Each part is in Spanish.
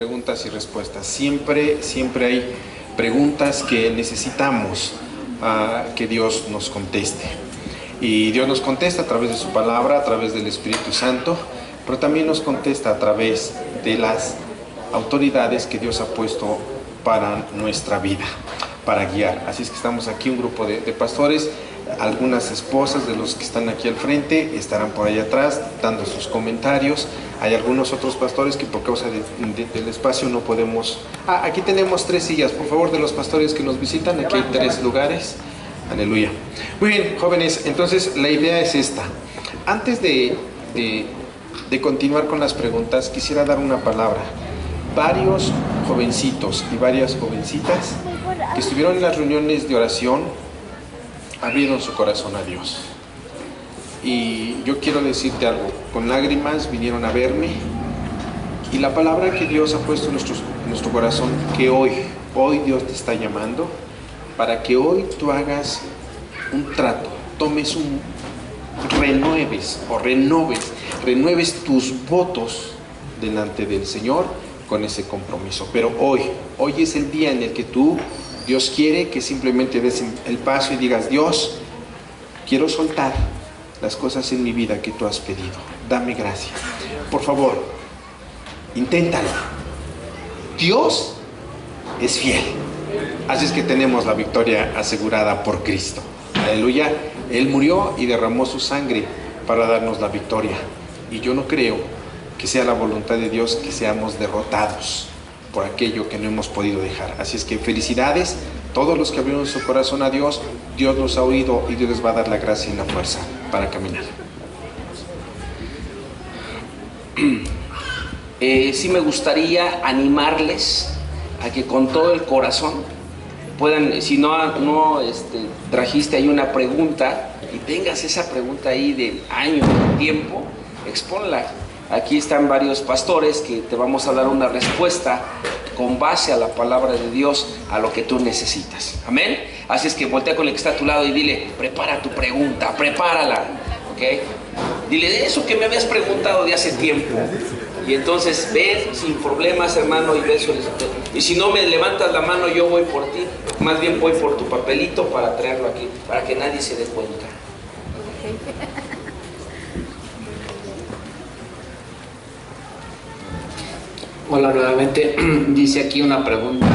Preguntas y respuestas. Siempre hay preguntas que necesitamos que Dios nos conteste. Y Dios nos contesta a través de su palabra, a través del Espíritu Santo, pero también nos contesta a través de las autoridades que Dios ha puesto para nuestra vida, para guiar. Así es que estamos aquí un grupo de pastores. Algunas esposas de los que están aquí al frente estarán por allá atrás dando sus comentarios. Hay algunos otros pastores que por causa del espacio no podemos... aquí tenemos 3 sillas, por favor, de los pastores que nos visitan. Aquí hay 3 lugares. Aleluya. Muy bien, jóvenes, entonces la idea es esta. Antes de continuar con las preguntas, quisiera dar una palabra. Varios jovencitos y varias jovencitas que estuvieron en las reuniones de oración abrieron su corazón a Dios. Y yo quiero decirte algo, con lágrimas vinieron a verme, y la palabra que Dios ha puesto en nuestro corazón, que hoy Dios te está llamando, para que hoy tú hagas un trato, renueves tus votos delante del Señor con ese compromiso. Pero hoy es el día en el que Dios quiere que simplemente des el paso y digas: Dios, quiero soltar las cosas en mi vida que tú has pedido. Dame gracia. Por favor, inténtalo. Dios es fiel. Así es que tenemos la victoria asegurada por Cristo. Aleluya. Él murió y derramó su sangre para darnos la victoria. Y yo no creo que sea la voluntad de Dios que seamos derrotados por aquello que no hemos podido dejar. Así es que felicidades, todos los que abrieron su corazón a Dios. Dios los ha oído y Dios les va a dar la gracia y la fuerza para caminar. Sí me gustaría animarles a que con todo el corazón puedan, si no trajiste ahí una pregunta y tengas esa pregunta ahí de año, de tiempo, exponla. Aquí están varios pastores que te vamos a dar una respuesta con base a la palabra de Dios, a lo que tú necesitas. Amén. Así es que voltea con el que está a tu lado y dile: prepara tu pregunta, prepárala. ¿Ok? Dile: de eso que me habías preguntado de hace tiempo. Y entonces ven sin problemas, hermano, y ve solicitud. Y si no me levantas la mano, yo voy por ti. Más bien voy por tu papelito para traerlo aquí, para que nadie se dé cuenta. Hola nuevamente. Dice aquí una pregunta: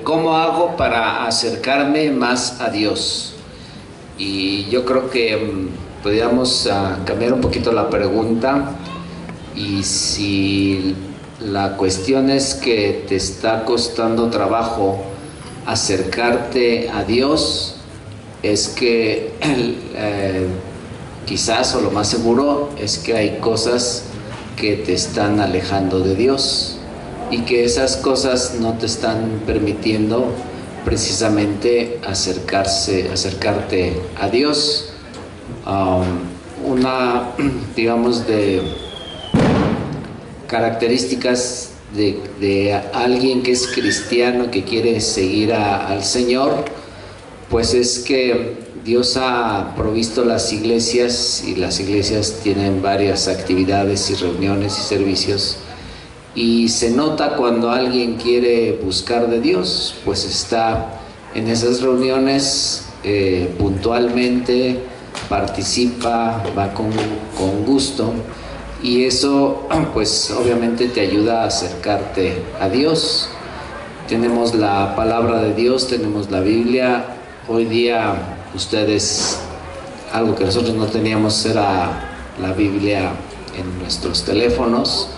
¿cómo hago para acercarme más a Dios? Y yo creo que podríamos cambiar un poquito la pregunta, y si la cuestión es que te está costando trabajo acercarte a Dios, es que quizás, o lo más seguro, es que hay cosas que te están alejando de Dios, y que esas cosas no te están permitiendo precisamente acercarte a Dios. Una, digamos, de características de alguien que es cristiano, que quiere seguir al Señor, pues es que Dios ha provisto las iglesias, y las iglesias tienen varias actividades y reuniones y servicios, y se nota cuando alguien quiere buscar de Dios, pues está en esas reuniones puntualmente, participa, va con gusto, y eso pues obviamente te ayuda a acercarte a Dios. Tenemos la palabra de Dios, tenemos la Biblia. Hoy día ustedes, algo que nosotros no teníamos era la Biblia en nuestros teléfonos.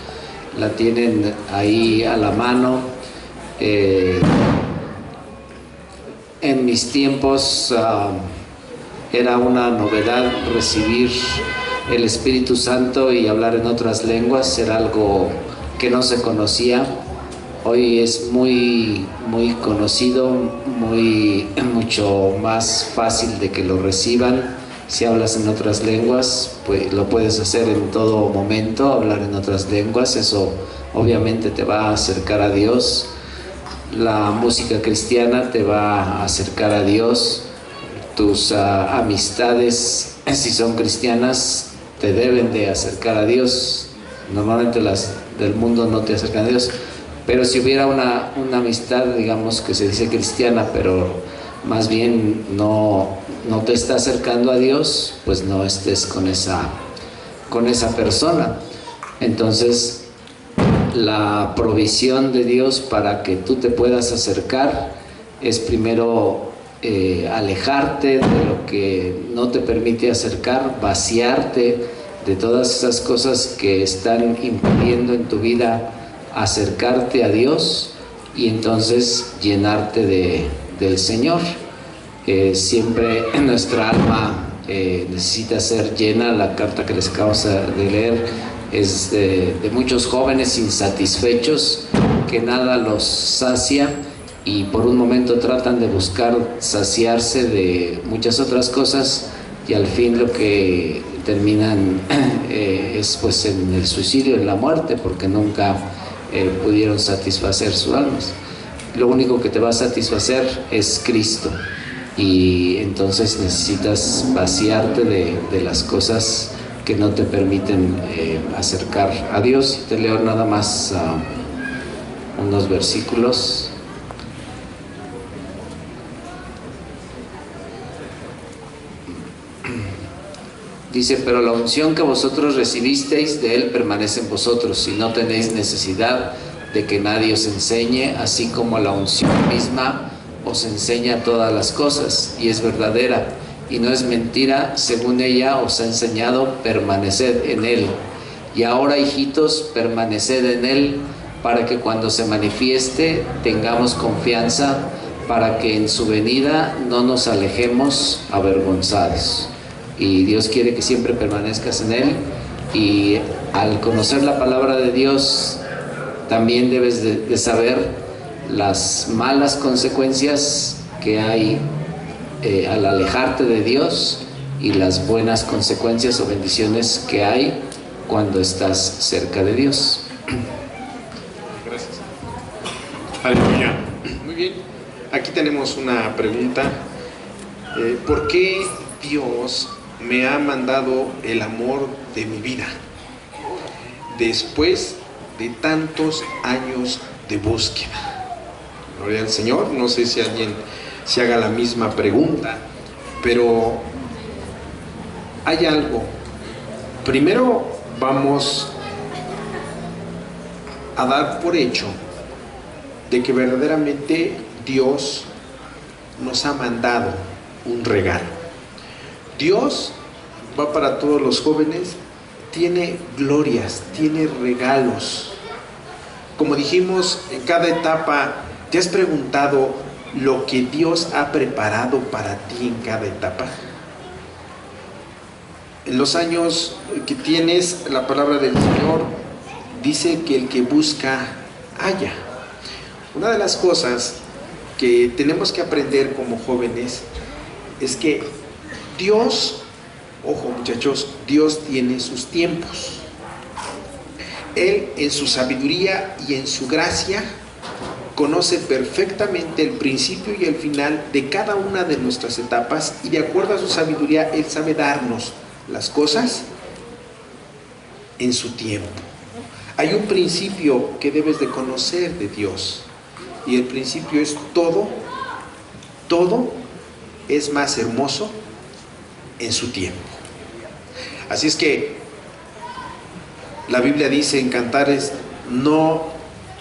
La tienen ahí a la mano. En mis tiempos era una novedad recibir el Espíritu Santo y hablar en otras lenguas. Era algo que no se conocía. Hoy es muy conocido, mucho más fácil de que lo reciban. Si hablas en otras lenguas, pues lo puedes hacer en todo momento, hablar en otras lenguas. Eso obviamente te va a acercar a Dios. La música cristiana te va a acercar a Dios. Tus amistades, si son cristianas, te deben de acercar a Dios. Normalmente las del mundo no te acercan a Dios, Pero si hubiera una amistad, digamos, que se dice cristiana, pero más bien no te está acercando a Dios, pues no estés con esa persona. Entonces, la provisión de Dios para que tú te puedas acercar es primero alejarte de lo que no te permite acercar, vaciarte de todas esas cosas que están impidiendo en tu vida acercarte a Dios, y entonces llenarte del Señor. Siempre nuestra alma necesita ser llena. La carta que les acabo de leer es de muchos jóvenes insatisfechos que nada los sacia, y por un momento tratan de buscar saciarse de muchas otras cosas, y al fin lo que terminan es pues en el suicidio, en la muerte, porque nunca pudieron satisfacer sus almas. Lo único que te va a satisfacer es Cristo, y entonces necesitas vaciarte de las cosas que no te permiten acercar a Dios. Te leo nada más unos versículos. Dice: pero la unción que vosotros recibisteis de Él permanece en vosotros, y no tenéis necesidad de que nadie os enseñe, así como la unción misma os enseña todas las cosas, y es verdadera, y no es mentira. Según ella os ha enseñado, permaneced en Él. Y ahora, hijitos, permaneced en Él, para que cuando se manifieste tengamos confianza, para que en su venida no nos alejemos avergonzados. Y Dios quiere que siempre permanezcas en Él, y al conocer la palabra de Dios también debes de saber las malas consecuencias que hay al alejarte de Dios, y las buenas consecuencias o bendiciones que hay cuando estás cerca de Dios. Gracias. Aleluya. Muy bien. Aquí tenemos una pregunta. ¿Por qué Dios me ha mandado el amor de mi vida después de tantos años de búsqueda? Gloria al Señor. No sé si alguien se haga la misma pregunta, pero hay algo. Primero vamos a dar por hecho de que verdaderamente Dios nos ha mandado un regalo. Dios va para todos los jóvenes, tiene glorias, tiene regalos. Como dijimos, en cada etapa, ¿te has preguntado lo que Dios ha preparado para ti en cada etapa? En los años que tienes, la palabra del Señor dice que el que busca, halla. Una de las cosas que tenemos que aprender como jóvenes es que Dios, ojo muchachos, Dios tiene sus tiempos. Él en su sabiduría y en su gracia conoce perfectamente el principio y el final de cada una de nuestras etapas, y de acuerdo a su sabiduría Él sabe darnos las cosas en su tiempo. Hay un principio que debes de conocer de Dios, y el principio es todo es más hermoso en su tiempo. Así es que la Biblia dice en Cantares: no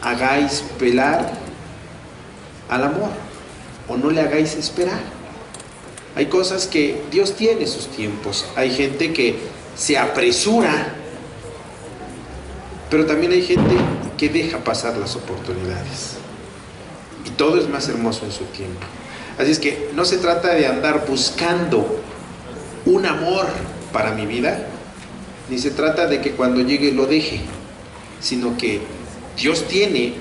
hagáis pelar al amor, o no le hagáis esperar. Hay cosas que Dios tiene sus tiempos. Hay gente que se apresura, pero también hay gente que deja pasar las oportunidades, y todo es más hermoso en su tiempo. Así es que no se trata de andar buscando un amor para mi vida, ni se trata de que cuando llegue lo deje, sino que Dios tiene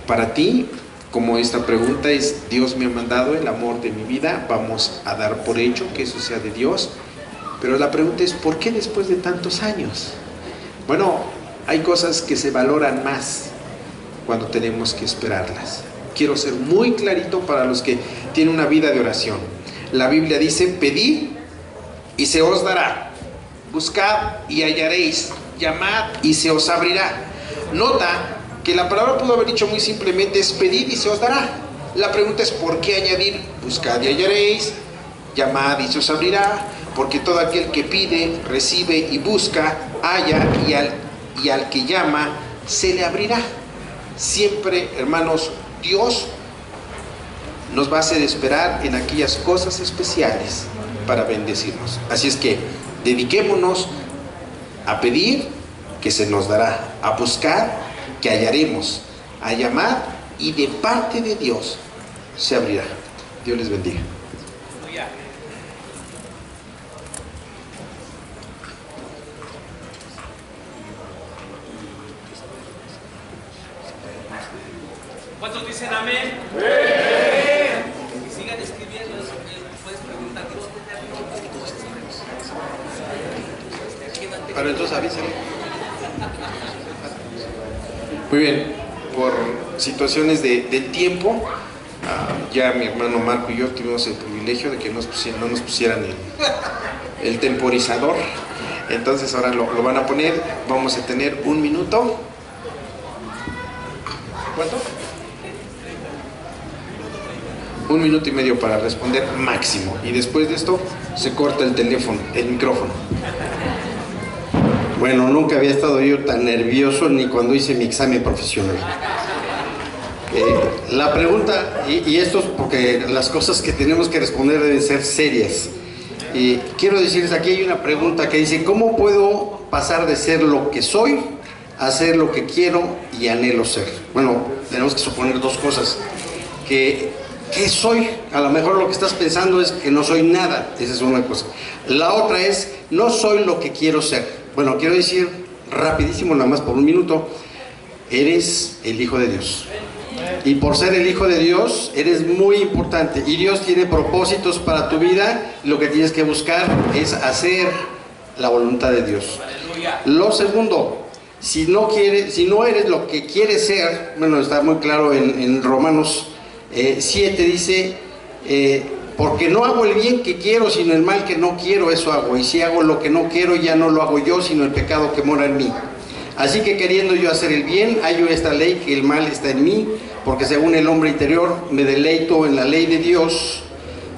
para ti, como esta pregunta es: Dios me ha mandado el amor de mi vida, vamos a dar por hecho que eso sea de Dios, pero la pregunta es: ¿por qué después de tantos años? Bueno, hay cosas que se valoran más cuando tenemos que esperarlas. Quiero ser muy clarito para los que tienen una vida de oración. La Biblia dice: pedid y se os dará, buscad y hallaréis, llamad y se os abrirá. Nota que la palabra pudo haber dicho muy simplemente es pedid y se os dará. La pregunta es ¿por qué añadir buscad y hallaréis, llamad y se os abrirá? Porque todo aquel que pide, recibe y busca, halla, y al que llama se le abrirá. Siempre, hermanos, Dios nos va a hacer esperar en aquellas cosas especiales para bendecirnos. Así es que dediquémonos a pedir, que se nos dará, a buscar, que hallaremos, a llamar, y de parte de Dios se abrirá. Dios les bendiga. ¿Cuántos dicen amén? ¡Sí! Y sigan escribiendo, puedes preguntar. Pero entonces avísale. Muy bien, por situaciones del tiempo, ya mi hermano Marco y yo tuvimos el privilegio de que no nos pusieran el temporizador. Entonces ahora lo van a poner. Vamos a tener 1 minuto. ¿Cuánto? 1 minuto y medio para responder máximo. Y después de esto se corta el teléfono, el micrófono. Bueno, nunca había estado yo tan nervioso ni cuando hice mi examen profesional. La pregunta, y esto es porque las cosas que tenemos que responder deben ser serias. Quiero decirles, aquí hay una pregunta que dice, ¿cómo puedo pasar de ser lo que soy a ser lo que quiero y anhelo ser? Bueno, tenemos que suponer 2 cosas. ¿Qué soy? A lo mejor lo que estás pensando es que no soy nada. Esa es una cosa. La otra es, no soy lo que quiero ser. Bueno, quiero decir rapidísimo, nada más por 1 minuto, eres el Hijo de Dios. Y por ser el Hijo de Dios, eres muy importante. Y Dios tiene propósitos para tu vida. Lo que tienes que buscar es hacer la voluntad de Dios. Lo segundo, si no eres lo que quieres ser, bueno, está muy claro en Romanos 7, dice, porque no hago el bien que quiero, sino el mal que no quiero, eso hago. Y si hago lo que no quiero, ya no lo hago yo, sino el pecado que mora en mí. Así que queriendo yo hacer el bien, hallo esta ley, que el mal está en mí, porque según el hombre interior me deleito en la ley de Dios,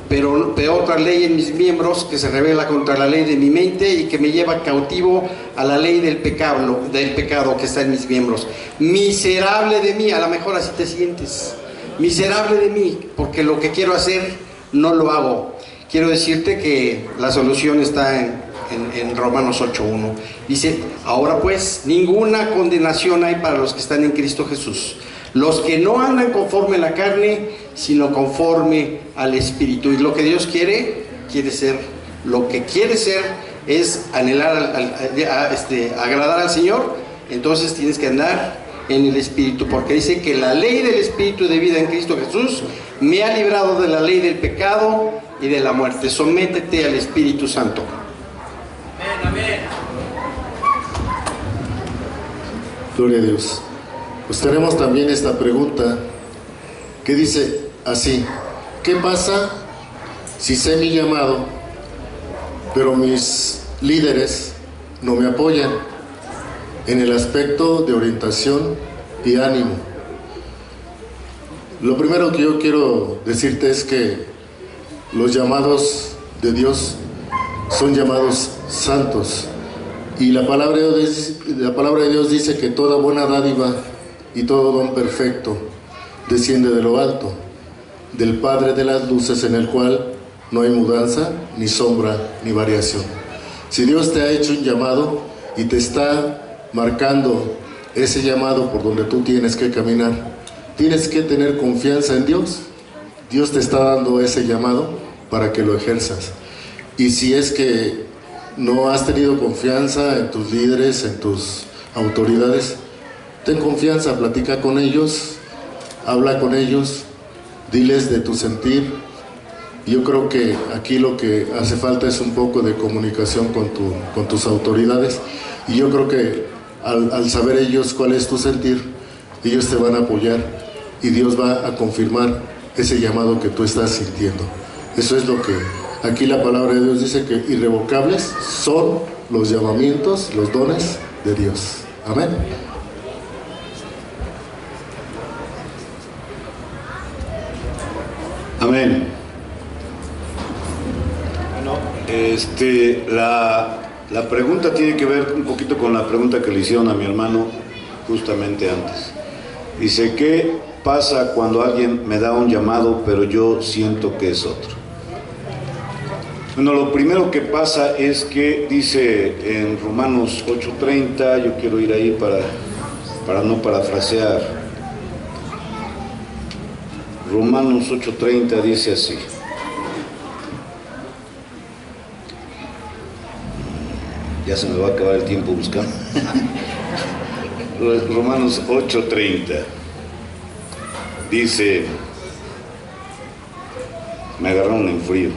pero veo otra ley en mis miembros que se revela contra la ley de mi mente y que me lleva cautivo a la ley del pecado que está en mis miembros. Miserable de mí, a lo mejor así te sientes. Miserable de mí, porque lo que quiero hacer no lo hago. Quiero decirte que la solución está en Romanos 8:1. Dice, ahora pues, ninguna condenación hay para los que están en Cristo Jesús. Los que no andan conforme a la carne, sino conforme al Espíritu. Y lo que Dios quiere ser. Lo que quiere ser es anhelar, agradar al Señor. Entonces tienes que andar en el Espíritu, porque dice que la ley del Espíritu de vida en Cristo Jesús me ha librado de la ley del pecado y de la muerte. Sométete al Espíritu Santo. Amén. Gloria a Dios. Pues tenemos también esta pregunta que dice así: ¿qué pasa si sé mi llamado, pero mis líderes no me apoyan en el aspecto de orientación y ánimo? Lo primero que yo quiero decirte es que los llamados de Dios son llamados santos, y la palabra de Dios dice que toda buena dádiva y todo don perfecto desciende de lo alto, del Padre de las luces, en el cual no hay mudanza, ni sombra, ni variación. Si Dios te ha hecho un llamado y te está marcando ese llamado por donde tú tienes que caminar, tienes que tener confianza en Dios. Dios te está dando ese llamado para que lo ejerzas. Y si es que no has tenido confianza en tus líderes, en tus autoridades, ten confianza, platica con ellos, habla con ellos, diles de tu sentir. Yo creo que aquí lo que hace falta es un poco de comunicación con tus autoridades, y yo creo que al saber ellos cuál es tu sentir, ellos te van a apoyar y Dios va a confirmar ese llamado que tú estás sintiendo. Eso es lo que aquí la palabra de Dios dice, que irrevocables son los llamamientos, los dones de Dios. Amén. Amén. Bueno, la pregunta tiene que ver un poquito con la pregunta que le hicieron a mi hermano justamente antes. Dice, ¿qué pasa cuando alguien me da un llamado pero yo siento que es otro? Bueno, lo primero que pasa es que dice en Romanos 8:30, yo quiero ir ahí para no parafrasear. Romanos 8:30 dice así. Ya se me va a acabar el tiempo buscando. Romanos 8:30 dice, me agarraron en frío,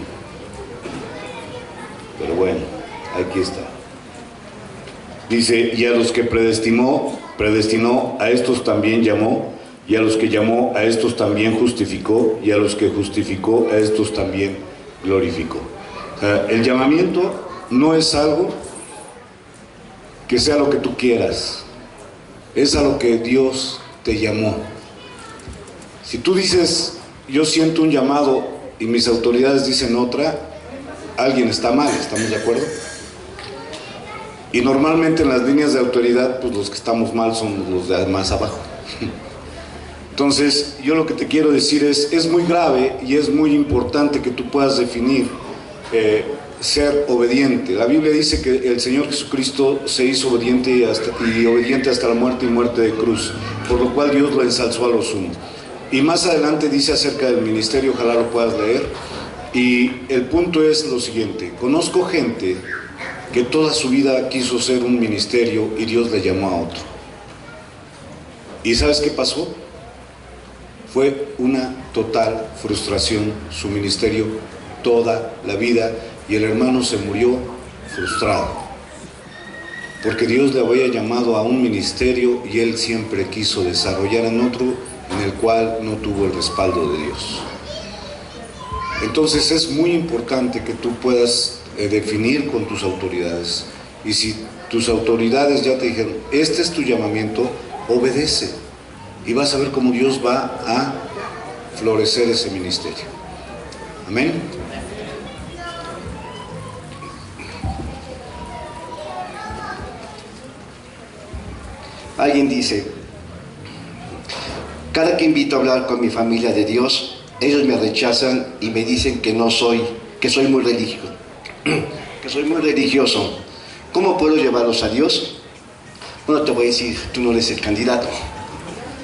pero bueno, aquí está. Dice, y a los que predestinó, a estos también llamó, y a los que llamó, a estos también justificó, y a los que justificó, a estos también glorificó. El llamamiento no es algo que sea lo que tú quieras, es a lo que Dios te llamó. Si tú dices, yo siento un llamado y mis autoridades dicen otra, alguien está mal, ¿estamos de acuerdo? Y normalmente en las líneas de autoridad, pues los que estamos mal son los de más abajo. Entonces, yo lo que te quiero decir es muy grave y es muy importante que tú puedas definir ser obediente. La Biblia dice que el Señor Jesucristo se hizo obediente y obediente hasta la muerte y muerte de cruz, por lo cual Dios lo ensalzó a lo sumo. Y más adelante dice acerca del ministerio, ojalá lo puedas leer, y el punto es lo siguiente: conozco gente que toda su vida quiso ser un ministerio y Dios le llamó a otro. ¿Y sabes qué pasó? Fue una total frustración su ministerio toda la vida, y el hermano se murió frustrado porque Dios le había llamado a un ministerio y él siempre quiso desarrollar en otro en el cual no tuvo el respaldo de Dios. Entonces es muy importante que tú puedas definir con tus autoridades, y si tus autoridades ya te dijeron, este es tu llamamiento, obedece y vas a ver cómo Dios va a florecer ese ministerio. Amén. Alguien dice, cada que invito a hablar con mi familia de Dios, ellos me rechazan y me dicen que soy muy religioso. ¿Cómo puedo llevarlos a Dios? Bueno, te voy a decir, tú no eres el candidato.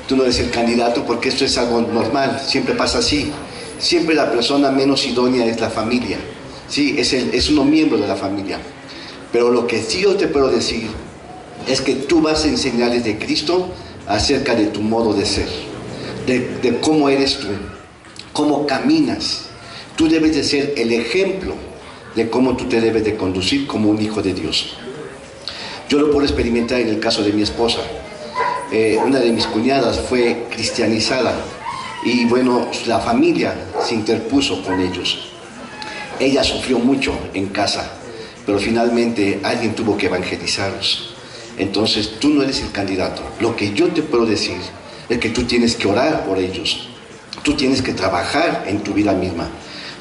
Tú no eres el candidato porque esto es algo normal, siempre pasa así. Siempre la persona menos idónea es la familia. Sí, es uno miembro de la familia. Pero lo que sí yo te puedo decir es que tú vas a enseñarles de Cristo acerca de tu modo de ser, de cómo eres tú, cómo caminas. Tú debes de ser el ejemplo de cómo tú te debes de conducir como un hijo de Dios. Yo lo puedo experimentar en el caso de mi esposa. Una de mis cuñadas fue cristianizada y bueno, la familia se interpuso con ellos. Ella sufrió mucho en casa, pero finalmente alguien tuvo que evangelizarlos. Entonces tú no eres el candidato. Lo que yo te puedo decir es que tú tienes que orar por ellos. Tú tienes que trabajar en tu vida misma.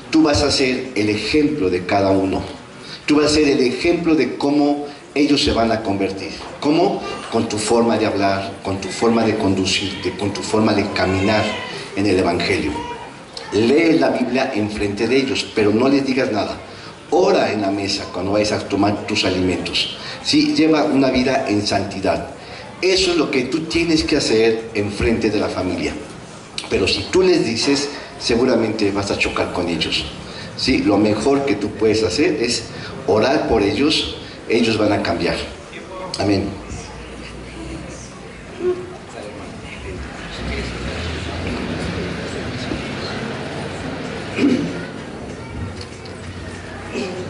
Tú vas a ser el ejemplo de cada uno. Tú vas a ser el ejemplo de cómo ellos se van a convertir. ¿Cómo? Con tu forma de hablar, con tu forma de conducirte, con tu forma de caminar en el Evangelio. Lee la Biblia enfrente de ellos, pero no les digas nada. Ora en la mesa cuando vayas a tomar tus alimentos. Sí, lleva una vida en santidad. Eso es lo que tú tienes que hacer enfrente de la familia. Pero si tú les dices, seguramente vas a chocar con ellos. Sí, lo mejor que tú puedes hacer es orar por ellos. Ellos van a cambiar. Amén.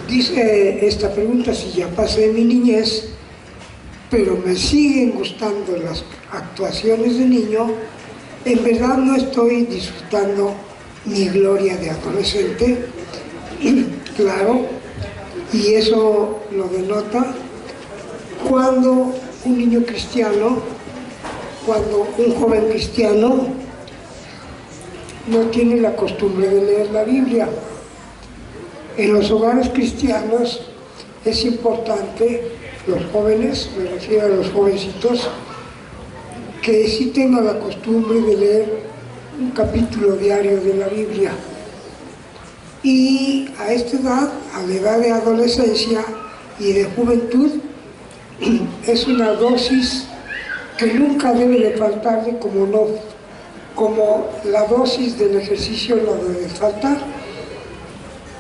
Dice esta pregunta si ya pasé mi niñez, pero me siguen gustando las actuaciones de niño. En verdad no estoy disfrutando mi gloria de adolescente, claro, y eso lo denota cuando un niño cristiano, cuando un joven cristiano no tiene la costumbre de leer la Biblia. En los hogares cristianos es importante, los jóvenes, me refiero a los jovencitos, que sí tengan la costumbre de leer un capítulo diario de la Biblia. Y a esta edad, a la edad de adolescencia y de juventud, es una dosis que nunca debe de faltarle, como la dosis del ejercicio no debe faltar,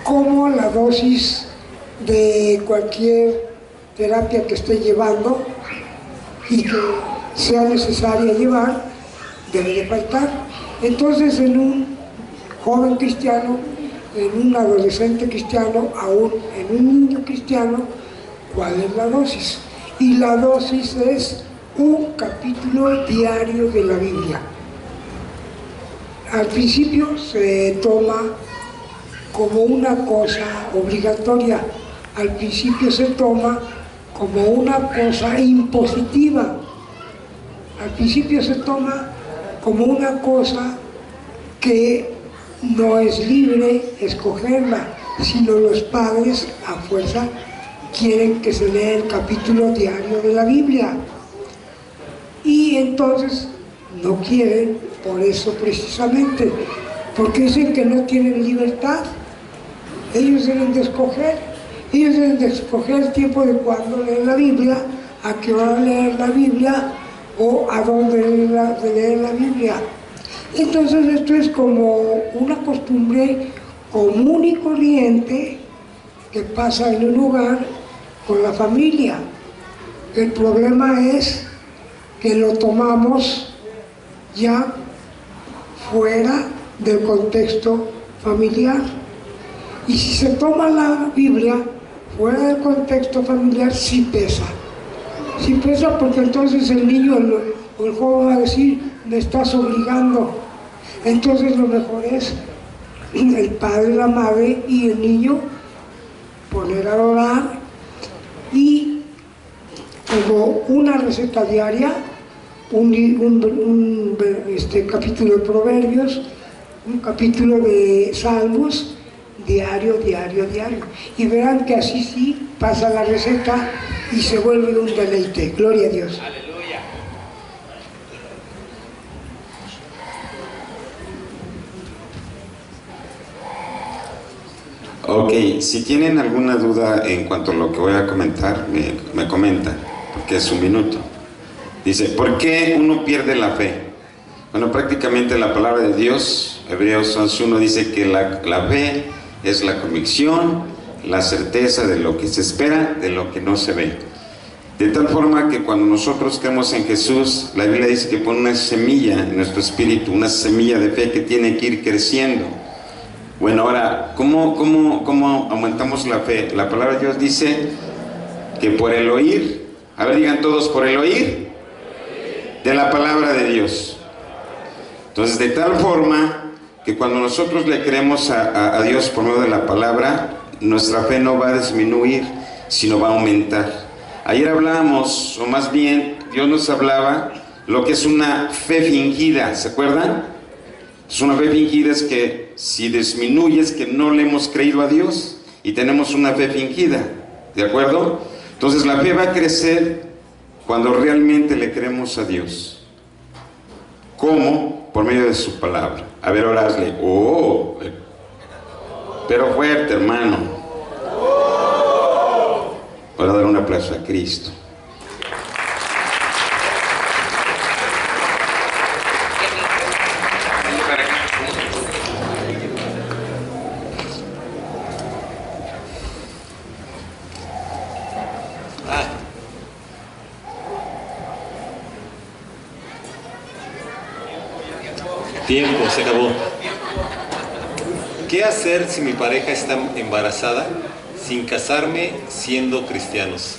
como la dosis de cualquier terapia que esté llevando y que sea necesaria llevar, debe de faltar. Entonces, en un joven cristiano, en un adolescente cristiano, aún en un niño cristiano, ¿cuál es la dosis? Y la dosis es un capítulo diario de la Biblia. Al principio se toma como una cosa obligatoria, al principio se toma como una cosa impositiva, al principio se toma como una cosa que no es libre escogerla, sino los padres a fuerza quieren que se lea el capítulo diario de la Biblia. Y entonces no quieren, por eso precisamente, porque dicen que no tienen libertad. Ellos deben de escoger el tiempo de cuándo leer la Biblia, a qué hora leer la Biblia o a dónde leer la Biblia. Entonces esto es como una costumbre común y corriente que pasa en un hogar con la familia. El problema es que lo tomamos ya fuera del contexto familiar. Y si se toma la Biblia fuera del contexto familiar, sí pesa. Sí pesa, porque entonces el niño o el joven va a decir, me estás obligando. Entonces lo mejor es el padre, la madre y el niño poner a orar, y como una receta diaria, un capítulo de Proverbios, un capítulo de Salmos, diario. Y verán que así sí pasa la receta y se vuelve un deleite. Gloria a Dios. Aleluya. Ok, si tienen alguna duda en cuanto a lo que voy a comentar, me comentan, porque es un minuto. Dice, ¿por qué uno pierde la fe? Bueno, prácticamente la palabra de Dios, Hebreos 11:1, dice que la fe es la convicción, la certeza de lo que se espera, de lo que no se ve. De tal forma que cuando nosotros creemos en Jesús, la Biblia dice que pone una semilla en nuestro espíritu, una semilla de fe que tiene que ir creciendo. Bueno, ahora, ¿cómo aumentamos la fe? La palabra de Dios dice que por el oír, a ver, digan todos, por el oír de la palabra de Dios. Entonces, de tal forma que cuando nosotros le creemos a Dios por medio de la palabra, nuestra fe no va a disminuir, sino va a aumentar. Ayer hablábamos, o más bien, Dios nos hablaba lo que es una fe fingida, ¿se acuerdan? Es una fe fingida, es que si disminuye es que no le hemos creído a Dios y tenemos una fe fingida, ¿de acuerdo? Entonces la fe va a crecer cuando realmente le creemos a Dios. ¿Cómo? Por medio de su palabra. A ver, ahora hazle, oh, pero fuerte, hermano. Para dar un aplauso a Cristo. Tiempo, se acabó. ¿Qué hacer si mi pareja está embarazada sin casarme siendo cristianos?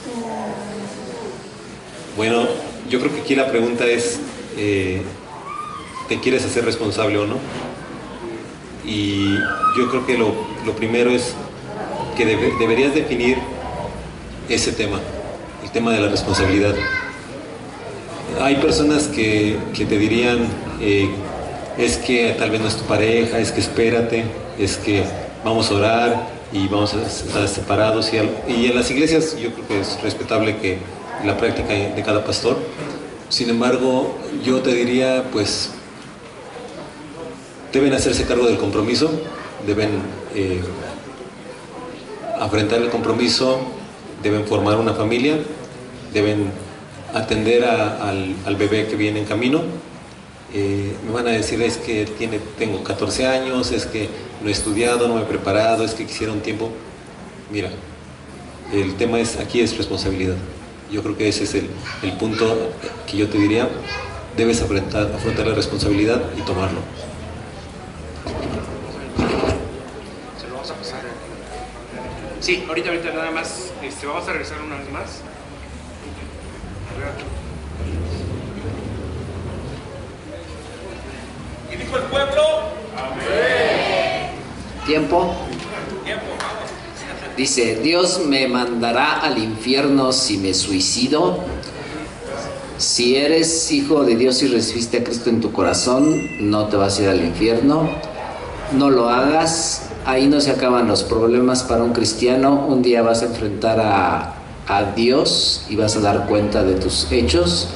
Bueno, yo creo que aquí la pregunta es, ¿te quieres hacer responsable o no? Y yo creo que lo primero es que deberías definir ese tema, el tema de la responsabilidad. Hay personas que te dirían es que tal vez no es tu pareja, es que espérate, es que vamos a orar y vamos a estar separados. Y en las iglesias yo creo que es respetable que la práctica de cada pastor. Sin embargo, yo te diría, pues, deben hacerse cargo del compromiso, deben afrontar el compromiso, deben formar una familia, deben atender al bebé que viene en camino. Me van a decir, es que tengo 14 años, es que no he estudiado, no me he preparado, es que quisiera un tiempo. Mira, el tema aquí es responsabilidad. Yo creo que ese es el punto que yo te diría, debes afrontar la responsabilidad y tomarlo. ¿Se lo vamos a pasar? Sí, ahorita nada más, vamos a regresar una vez más. ¿Y dijo el pueblo? Amén. ¿Tiempo? Tiempo, vamos. Dice, Dios me mandará al infierno si me suicido. Si eres hijo de Dios y recibiste a Cristo en tu corazón, no te vas a ir al infierno. No lo hagas. Ahí no se acaban los problemas para un cristiano. Un día vas a enfrentar a Dios y vas a dar cuenta de tus hechos.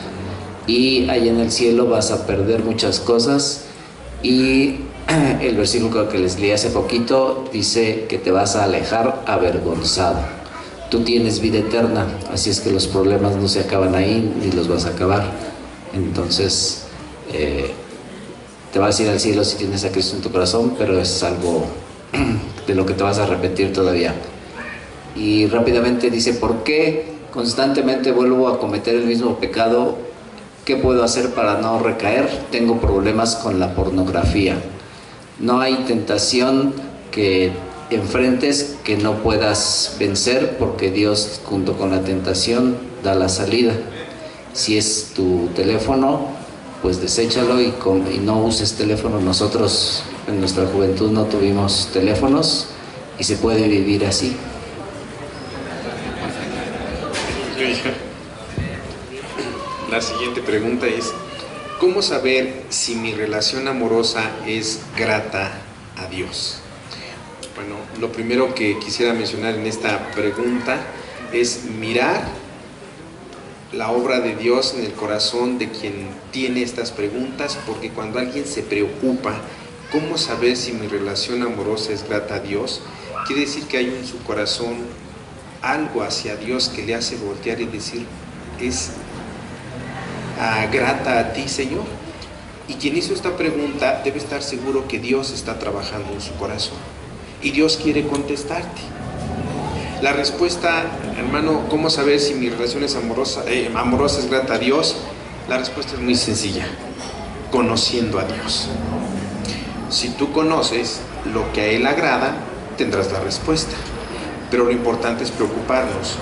Y ahí en el cielo vas a perder muchas cosas. Y el versículo que les leí hace poquito dice que te vas a alejar avergonzado. Tú tienes vida eterna, así es que los problemas no se acaban ahí ni los vas a acabar. Entonces te vas a ir al cielo si tienes a Cristo en tu corazón, pero es algo de lo que te vas a arrepentir todavía. Y rápidamente dice, ¿por qué constantemente vuelvo a cometer el mismo pecado? ¿Qué puedo hacer para no recaer? Tengo problemas con la pornografía. No hay tentación que enfrentes que no puedas vencer, porque Dios junto con la tentación da la salida. Si es tu teléfono, pues deséchalo y no uses teléfono. Nosotros en nuestra juventud no tuvimos teléfonos y se puede vivir así. La siguiente pregunta es, ¿cómo saber si mi relación amorosa es grata a Dios? Bueno, lo primero que quisiera mencionar en esta pregunta es mirar la obra de Dios en el corazón de quien tiene estas preguntas, porque cuando alguien se preocupa, ¿cómo saber si mi relación amorosa es grata a Dios? Quiere decir que hay en su corazón algo hacia Dios que le hace voltear y decir, es grata a ti, Señor. Y quien hizo esta pregunta debe estar seguro que Dios está trabajando en su corazón y Dios quiere contestarte. La respuesta, hermano, ¿cómo saber si mi relación es amorosa es grata a Dios? La respuesta es muy sencilla: conociendo a Dios. Si tú conoces lo que a Él agrada, tendrás la respuesta. Pero lo importante es preocuparnos.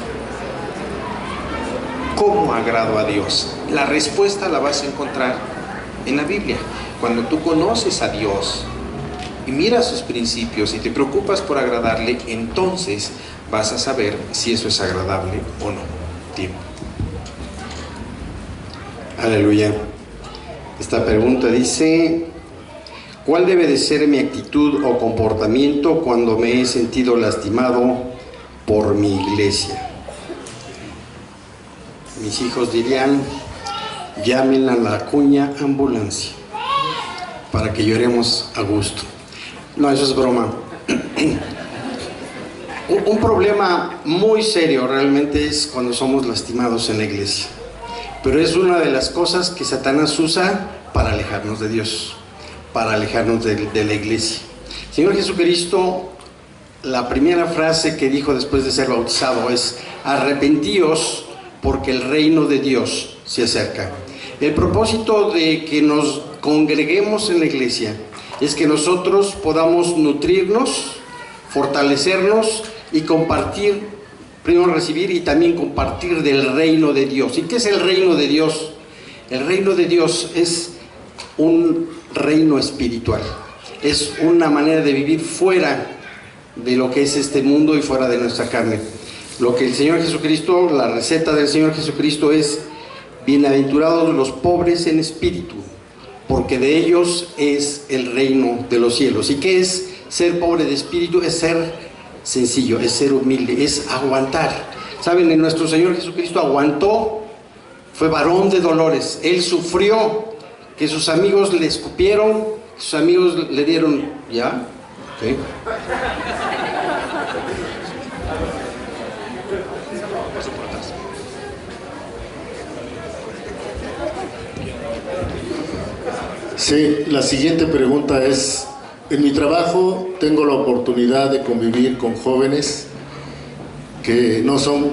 ¿Cómo agrado a Dios? La respuesta la vas a encontrar en la Biblia. Cuando tú conoces a Dios y miras sus principios y te preocupas por agradarle, entonces vas a saber si eso es agradable o no. Tiempo. Aleluya. Esta pregunta dice, ¿cuál debe de ser mi actitud o comportamiento cuando me he sentido lastimado por mi iglesia? Mis hijos dirían, llamen a la cuña ambulancia para que lloremos a gusto. No, eso es broma. Un problema muy serio realmente es cuando somos lastimados en la iglesia. Pero es una de las cosas que Satanás usa para alejarnos de Dios, para alejarnos de la iglesia. Señor Jesucristo, la primera frase que dijo después de ser bautizado es, arrepentíos porque el reino de Dios se acerca. El propósito de que nos congreguemos en la iglesia es que nosotros podamos nutrirnos, fortalecernos y compartir, primero recibir y también compartir del reino de Dios. ¿Y qué es el reino de Dios? El reino de Dios es un reino espiritual, es una manera de vivir fuera de lo que es este mundo y fuera de nuestra carne. Lo que el Señor Jesucristo, la receta del Señor Jesucristo es, bienaventurados los pobres en espíritu, porque de ellos es el reino de los cielos. ¿Y qué es ser pobre de espíritu? Es ser sencillo, es ser humilde, es aguantar. ¿Saben? En nuestro Señor Jesucristo aguantó, fue varón de dolores, Él sufrió, que sus amigos le escupieron, sus amigos le dieron, ¿ya? ¿Sí? Sí, la siguiente pregunta es, en mi trabajo tengo la oportunidad de convivir con jóvenes que no son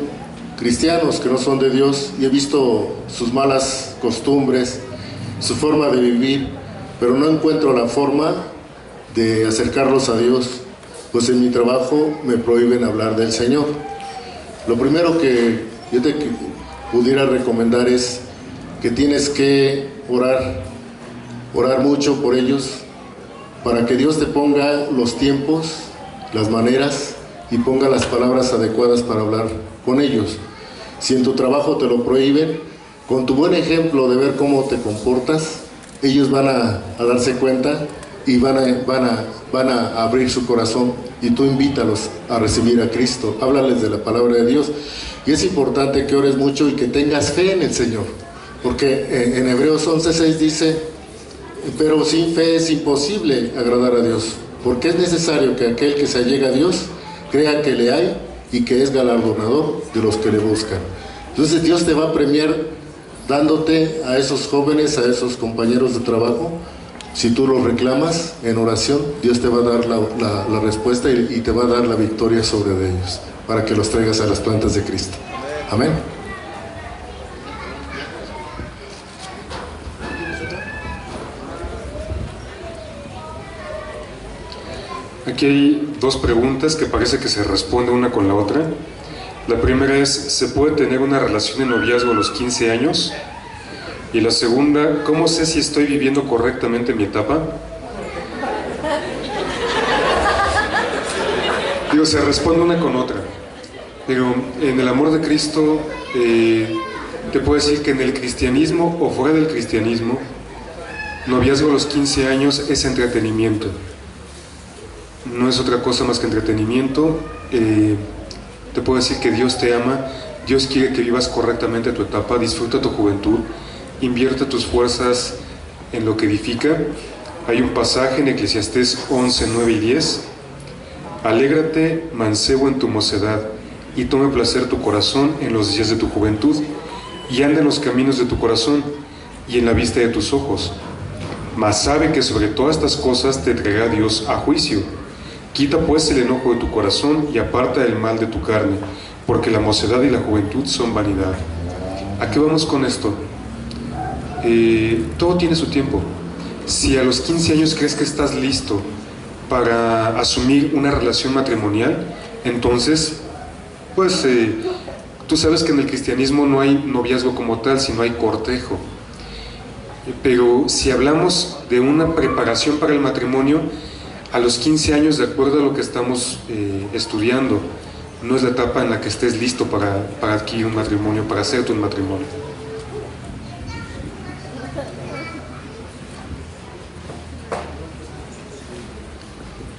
cristianos, que no son de Dios, y he visto sus malas costumbres, su forma de vivir, pero no encuentro la forma de acercarlos a Dios, pues en mi trabajo me prohíben hablar del Señor. Lo primero que yo te pudiera recomendar es que tienes que orar mucho por ellos, para que Dios te ponga los tiempos, las maneras y ponga las palabras adecuadas para hablar con ellos. Si en tu trabajo te lo prohíben, con tu buen ejemplo de ver cómo te comportas, ellos van a darse cuenta y van a abrir su corazón, y tú invítalos a recibir a Cristo, háblales de la palabra de Dios. Y es importante que ores mucho y que tengas fe en el Señor, porque en Hebreos 11:6 dice: pero sin fe es imposible agradar a Dios, porque es necesario que aquel que se allega a Dios crea que le hay y que es galardonador de los que le buscan. Entonces Dios te va a premiar dándote a esos jóvenes, a esos compañeros de trabajo. Si tú los reclamas en oración, Dios te va a dar la respuesta y te va a dar la victoria sobre ellos, para que los traigas a las plantas de Cristo. Amén. Aquí hay dos preguntas que parece que se responde una con la otra. La primera es, ¿se puede tener una relación de noviazgo a los 15 años? Y la segunda, ¿cómo sé si estoy viviendo correctamente mi etapa? Digo, se responde una con otra. Pero en el amor de Cristo, te puedo decir que en el cristianismo o fuera del cristianismo, noviazgo a los 15 años es entretenimiento. No es otra cosa más que entretenimiento. Te puedo decir que Dios te ama, Dios quiere que vivas correctamente tu etapa, disfruta tu juventud, invierte tus fuerzas en lo que edifica. Hay un pasaje en Eclesiastés 11, 9 y 10. Alégrate, mancebo, en tu mocedad, y tome placer tu corazón en los días de tu juventud, y anda en los caminos de tu corazón, y en la vista de tus ojos. Mas sabe que sobre todas estas cosas te traerá Dios a juicio. Quita pues el enojo de tu corazón y aparta el mal de tu carne, porque la mocedad y la juventud son vanidad. ¿A qué vamos con esto? Todo tiene su tiempo. Si a los 15 años crees que estás listo para asumir una relación matrimonial, entonces, pues, tú sabes que en el cristianismo no hay noviazgo como tal, sino hay cortejo. Pero si hablamos de una preparación para el matrimonio, a los 15 años, de acuerdo a lo que estamos estudiando, no es la etapa en la que estés listo para adquirir un matrimonio, para hacerte un matrimonio.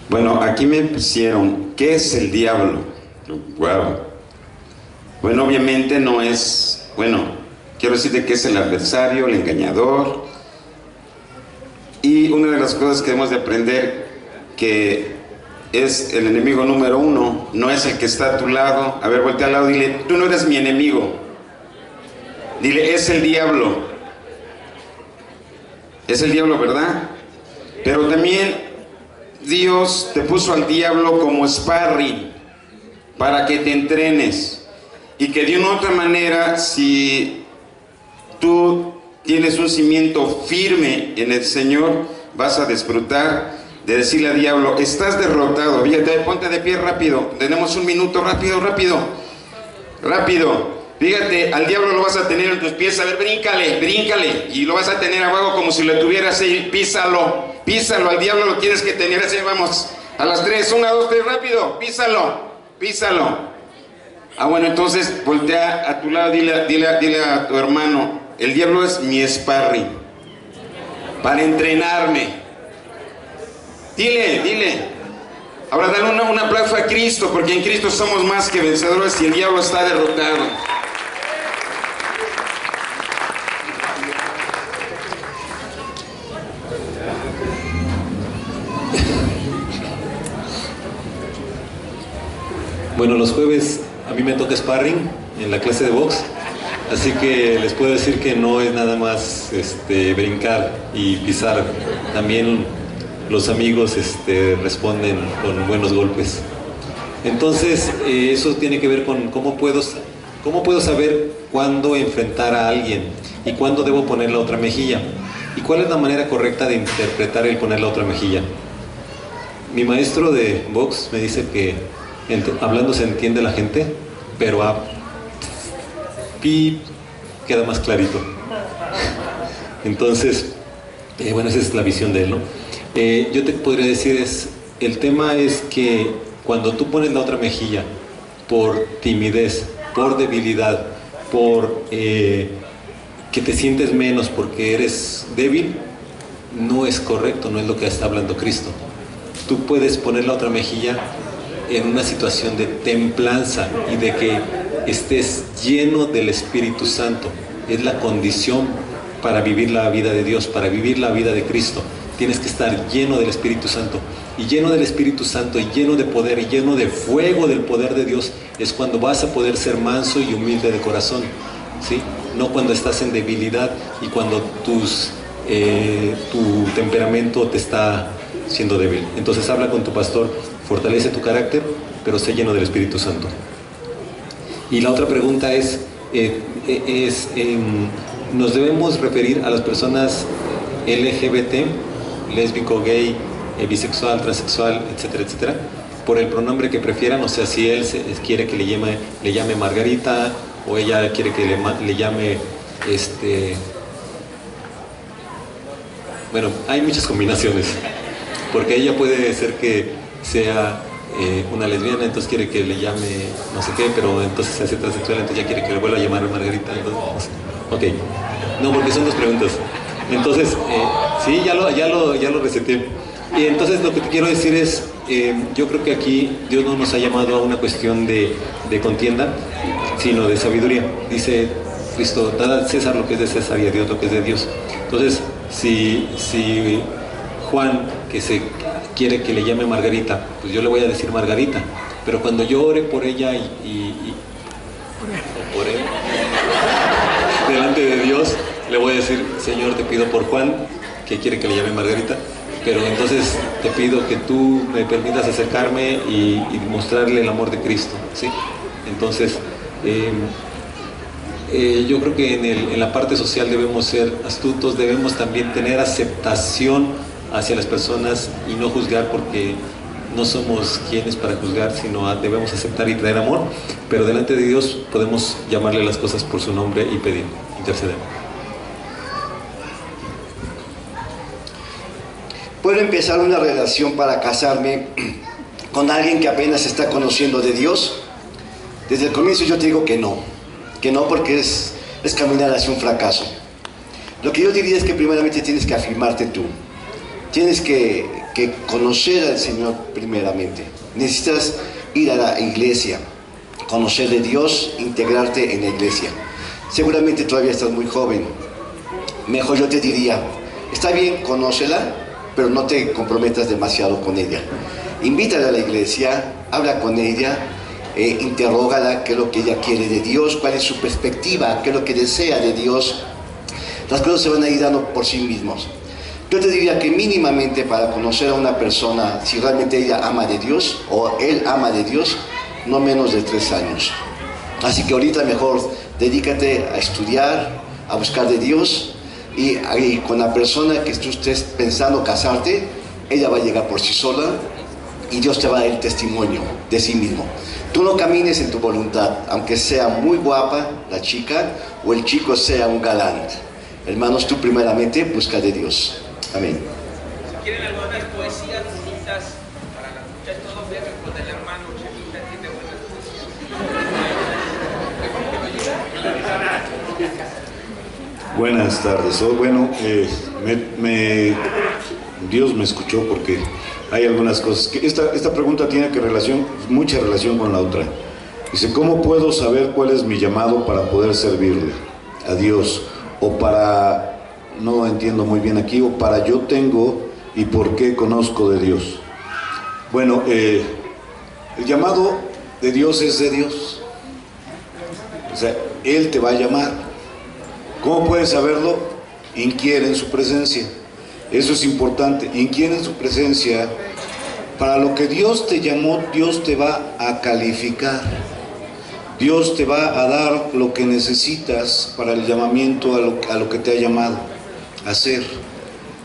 Bueno, aquí me pusieron, ¿qué es el diablo? Wow. Bueno, obviamente no es, quiero decirte que es el adversario, el engañador. Y una de las cosas que debemos de aprender, que es el enemigo número uno, no es el que está a tu lado. A ver, voltea al lado, dile, tú no eres mi enemigo. Dile, es el diablo. Es el diablo, ¿verdad? Pero también Dios te puso al diablo como sparring para que te entrenes, y que de una u otra manera, si tú tienes un cimiento firme en el Señor, vas a disfrutar de decirle al diablo, estás derrotado. Fíjate, ponte de pie rápido, tenemos un minuto, rápido. Fíjate, al diablo lo vas a tener en tus pies, a ver, bríncale, y lo vas a tener abajo como si lo tuvieras ahí, písalo, al diablo lo tienes que tener así, vamos, a las 3, 1, 2, 3, rápido, písalo. Ah, bueno, entonces voltea a tu lado, dile a tu hermano, el diablo es mi sparring. para entrenarme. Dile. Ahora dale un aplauso a Cristo, porque en Cristo somos más que vencedores y el diablo está derrotado. Bueno, los jueves a mí me toca sparring en la clase de box, así que les puedo decir que no es nada más brincar y pisar. También los amigos responden con buenos golpes. Entonces, eso tiene que ver con cómo puedo saber cuándo enfrentar a alguien y cuándo debo poner la otra mejilla. ¿Y cuál es la manera correcta de interpretar el poner la otra mejilla? Mi maestro de box me dice que hablando se entiende la gente, pero a pi queda más clarito. Entonces, bueno, esa es la visión de él, ¿no? Yo te podría decir, el tema es que cuando tú pones la otra mejilla por timidez, por debilidad, por que te sientes menos porque eres débil, no es correcto, no es lo que está hablando Cristo. Tú puedes poner la otra mejilla en una situación de templanza y de que estés lleno del Espíritu Santo. Es la condición para vivir la vida de Dios, para vivir la vida de Cristo. Tienes que estar lleno del Espíritu Santo. Y lleno del Espíritu Santo, y lleno de poder, y lleno de fuego del poder de Dios, es cuando vas a poder ser manso y humilde de corazón, ¿sí? No cuando estás en debilidad y cuando tu temperamento te está siendo débil. Entonces habla con tu pastor, fortalece tu carácter, pero sé lleno del Espíritu Santo. Y la otra pregunta es ¿nos debemos referir a las personas LGBT, lésbico, gay, bisexual, transexual, etcétera, etcétera, por el pronombre que prefieran? O sea, si él quiere que le llame Margarita, o ella quiere que le llame bueno, hay muchas combinaciones, porque ella puede ser que sea una lesbiana, entonces quiere que le llame no sé qué, pero entonces se hace transexual, entonces ya quiere que le vuelva a llamar Margarita, entonces, ok, no, porque son dos preguntas. Entonces, sí, ya lo reseté. Y entonces lo que te quiero decir es, yo creo que aquí Dios no nos ha llamado a una cuestión de contienda, sino de sabiduría. Dice Cristo, dad a César lo que es de César y a Dios lo que es de Dios. Entonces, si Juan, que se quiere que le llame Margarita, pues yo le voy a decir Margarita, pero cuando yo ore por ella o por él, delante de Dios, le voy a decir, Señor, te pido por Juan, que quiere que le llame Margarita, pero entonces te pido que tú me permitas acercarme y mostrarle el amor de Cristo, ¿sí? Entonces, yo creo que en la parte social debemos ser astutos, debemos también tener aceptación hacia las personas y no juzgar, porque no somos quienes para juzgar, sino debemos aceptar y traer amor, pero delante de Dios podemos llamarle las cosas por su nombre y pedir, interceder. ¿Puedo empezar una relación para casarme con alguien que apenas está conociendo de Dios? Desde el comienzo yo te digo que no porque es caminar hacia un fracaso. Lo que yo diría es que primeramente tienes que afirmarte tú, tienes que conocer al Señor primeramente, necesitas ir a la iglesia, conocer de Dios, integrarte en la iglesia. Seguramente todavía estás muy joven, mejor yo te diría, está bien, conócela, pero no te comprometas demasiado con ella. Invítala a la iglesia, habla con ella, interrógala qué es lo que ella quiere de Dios, cuál es su perspectiva, qué es lo que desea de Dios. Las cosas se van a ir dando por sí mismos. Yo te diría que mínimamente para conocer a una persona, si realmente ella ama de Dios o él ama de Dios, no menos de 3 años. Así que ahorita mejor dedícate a estudiar, a buscar de Dios, y con la persona que tú estés pensando casarte, ella va a llegar por sí sola y Dios te va a dar el testimonio de sí mismo. Tú no camines en tu voluntad, aunque sea muy guapa la chica o el chico sea un galán. Hermanos, tú primeramente busca de Dios. Amén. Si quieren algunas poesías bonitas para las muchachas, todos vengan con el hermano Chemita, tiene buenas poesías. Buenas tardes. Dios me escuchó porque hay algunas cosas que esta pregunta tiene mucha relación con la otra. Dice, ¿cómo puedo saber cuál es mi llamado para poder servirle a Dios? O para, no entiendo muy bien aquí, o para yo tengo y por qué conozco de Dios. Bueno, el llamado de Dios es de Dios. O sea, Él te va a llamar. ¿Cómo puedes saberlo? Inquiere en su presencia. Eso es importante. Inquiere en su presencia. Para lo que Dios te llamó, Dios te va a calificar. Dios te va a dar lo que necesitas para el llamamiento a lo que te ha llamado a hacer.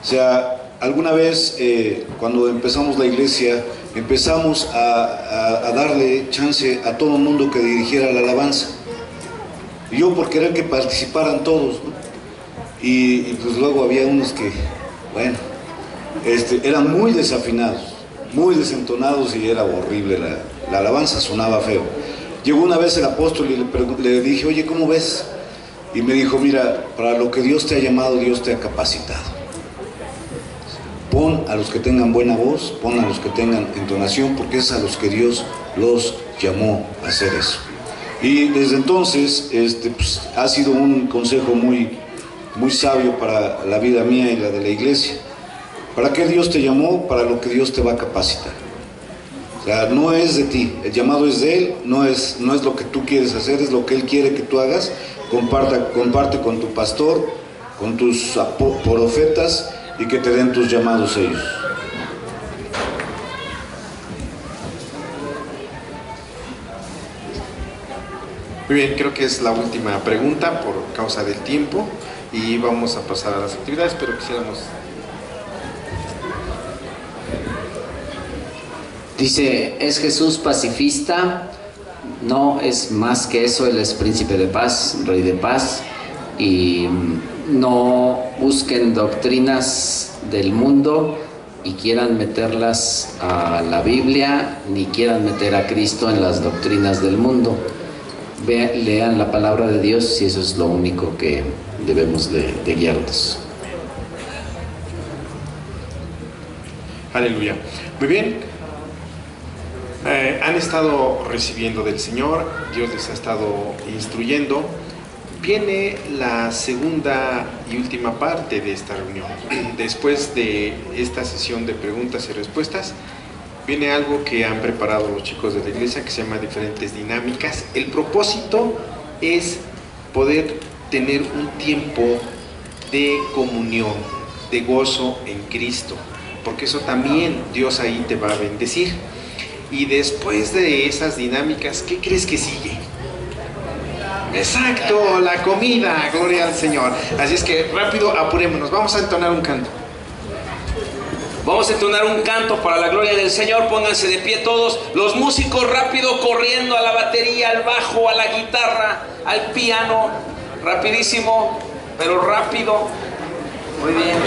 O sea, alguna vez cuando empezamos la iglesia, empezamos a darle chance a todo el mundo que dirigiera la alabanza. Yo por querer que participaran todos, ¿no? Y pues luego había unos que, bueno, eran muy desafinados, muy desentonados y era horrible, la alabanza sonaba feo. Llegó una vez el apóstol y le dije, oye, ¿cómo ves? Y me dijo, mira, para lo que Dios te ha llamado, Dios te ha capacitado. Pon a los que tengan buena voz, pon a los que tengan entonación, porque es a los que Dios los llamó a hacer eso. Y desde entonces pues, ha sido un consejo muy sabio para la vida mía y la de la iglesia. ¿Para qué Dios te llamó? Para lo que Dios te va a capacitar. O sea, no es de ti, el llamado es de Él, no es lo que tú quieres hacer, es lo que Él quiere que tú hagas. Comparte con tu pastor, con tus profetas y que te den tus llamados ellos. Muy bien, creo que es la última pregunta por causa del tiempo y vamos a pasar a las actividades, pero quisiéramos... Dice, ¿es Jesús pacifista? No, es más que eso, Él es príncipe de paz, rey de paz, y no busquen doctrinas del mundo y quieran meterlas a la Biblia, ni quieran meter a Cristo en las doctrinas del mundo. Lean la palabra de Dios y eso es lo único que debemos de guiarnos. Aleluya. Muy bien. Han estado recibiendo del Señor, Dios les ha estado instruyendo. Viene la segunda y última parte de esta reunión. Después de esta sesión de preguntas y respuestas, viene algo que han preparado los chicos de la iglesia que se llama diferentes dinámicas. El propósito es poder tener un tiempo de comunión, de gozo en Cristo, porque eso también Dios ahí te va a bendecir. Y después de esas dinámicas, ¿qué crees que sigue? Exacto, la comida, gloria al Señor. Así es que rápido, apurémonos, vamos a entonar un canto. Vamos a entonar un canto para la gloria del Señor. Pónganse de pie todos. Los músicos rápido corriendo a la batería, al bajo, a la guitarra, al piano. Rapidísimo, pero rápido. Muy bien.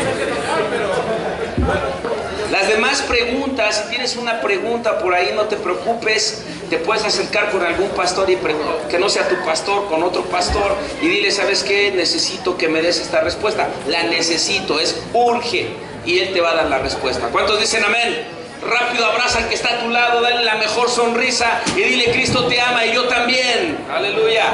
Las demás preguntas, si tienes una pregunta por ahí, no te preocupes. Te puedes acercar con algún pastor y que no sea tu pastor, con otro pastor, y dile, ¿sabes qué? Necesito que me des esta respuesta. La necesito, es urge. Y Él te va a dar la respuesta. ¿Cuántos dicen amén? Rápido abraza al que está a tu lado, dale la mejor sonrisa y dile, Cristo te ama y yo también. Aleluya.